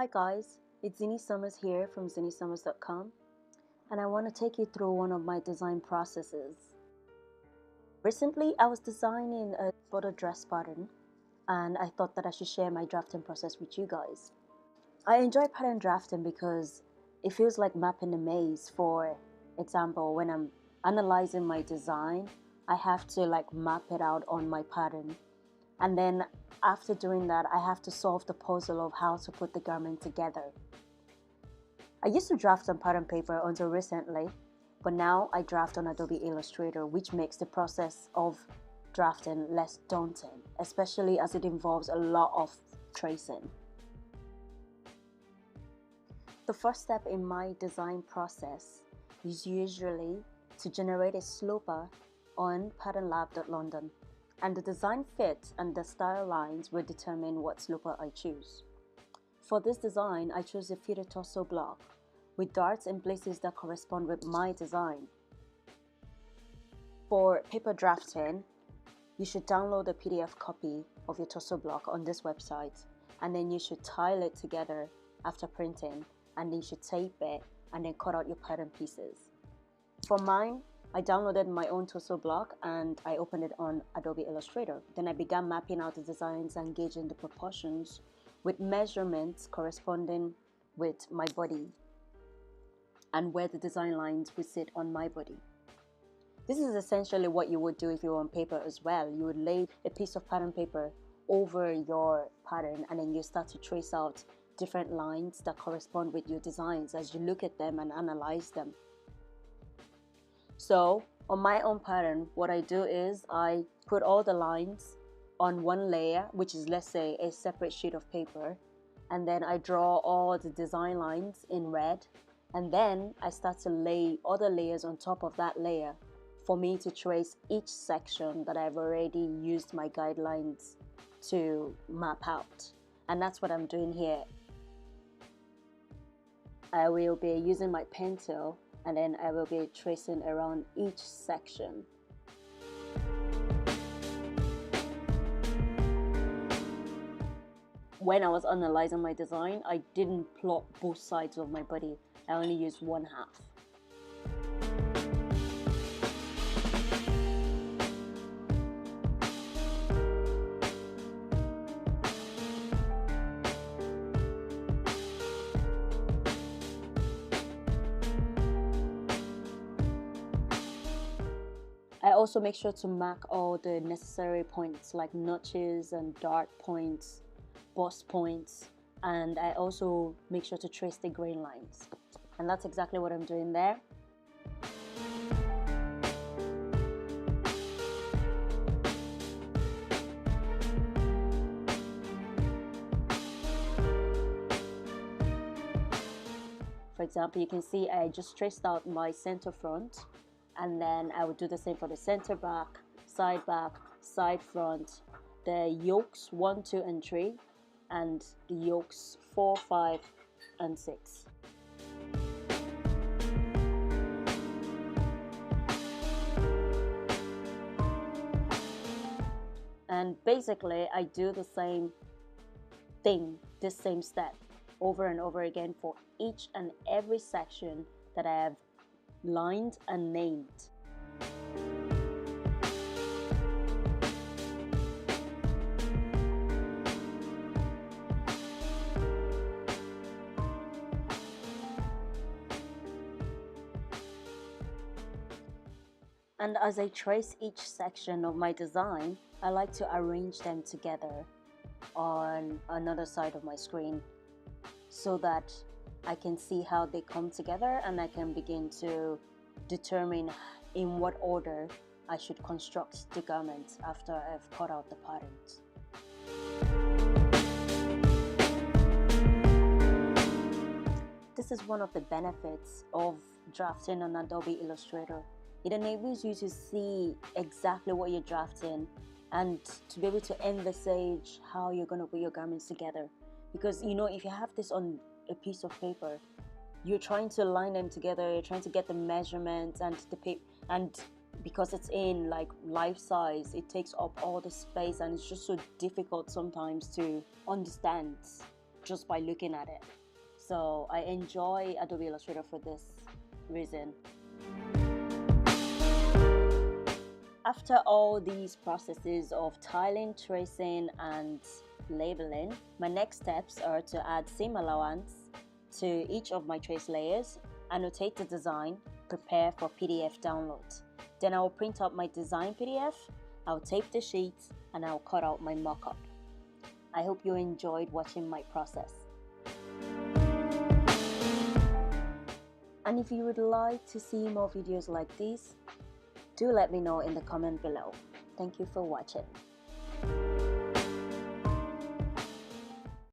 Hi guys, it's Zeenie Summers here from ZeenieSummers.com, and I want to take you through one of my design processes. Recently, I was designing a photo dress pattern, and I thought that I should share my drafting process with you guys. I enjoy pattern drafting because it feels like mapping a maze. For example, when I'm analyzing my design, I have to map it out on my pattern. And then after doing that, I have to solve the puzzle of how to put the garment together. I used to draft on pattern paper until recently, but now I draft on Adobe Illustrator, which makes the process of drafting less daunting, especially as it involves a lot of tracing. The first step in my design process is usually to generate a sloper on patternlab.london. And the design fit and the style lines will determine what sloper I choose. For this design, I chose a fitted torso block with darts in places that correspond with my design. For paper drafting, you should download a PDF copy of your torso block on this website, and then you should tile it together after printing, and then you should tape it and then cut out your pattern pieces. For mine, I downloaded my own torso block and I opened it on Adobe Illustrator. Then I began mapping out the designs and gauging the proportions with measurements corresponding with my body and where the design lines would sit on my body. This is essentially what you would do if you were on paper as well. You would lay a piece of pattern paper over your pattern, and then you start to trace out different lines that correspond with your designs as you look at them and analyze them. So on my own pattern, what I do is I put all the lines on one layer, which is, let's say, a separate sheet of paper, and then I draw all the design lines in red, and then I start to lay other layers on top of that layer for me to trace each section that I've already used my guidelines to map out. And that's what I'm doing here. I will be using my pen tool, and then I will be tracing around each section. When I was analyzing my design, I didn't plot both sides of my body. I only used one half. I also make sure to mark all the necessary points like notches and dart points, bust points, and I also make sure to trace the grain lines. And that's exactly what I'm doing there. For example, you can see I just traced out my center front, and then I would do the same for the center back, side front, the yokes 1, 2, and 3, and the yokes 4, 5, and 6. And basically, I do the same thing, this same step, over and over again for each and every section that I have lined and named. And as I trace each section of my design, I like to arrange them together on another side of my screen so that I can see how they come together, and I can begin to determine in what order I should construct the garment after I've cut out the patterns. This is one of the benefits of drafting on Adobe Illustrator. It enables you to see exactly what you're drafting and to be able to envisage how you're going to put your garments together. Because, you know, if you have this on a piece of paper, you're trying to line them together, you're trying to get the measurements and the paper, and because it's in like life size, it takes up all the space, and it's just so difficult sometimes to understand just by looking at it. So I enjoy Adobe Illustrator for this reason. After all these processes of tiling, tracing, and labeling, my next steps are to add seam allowance to each of my trace layers, annotate the design, prepare for PDF download. Then I will print out my design PDF, I'll tape the sheets, and I'll cut out my mock-up. I hope you enjoyed watching my process. And if you would like to see more videos like these, do let me know in the comment below. Thank you for watching.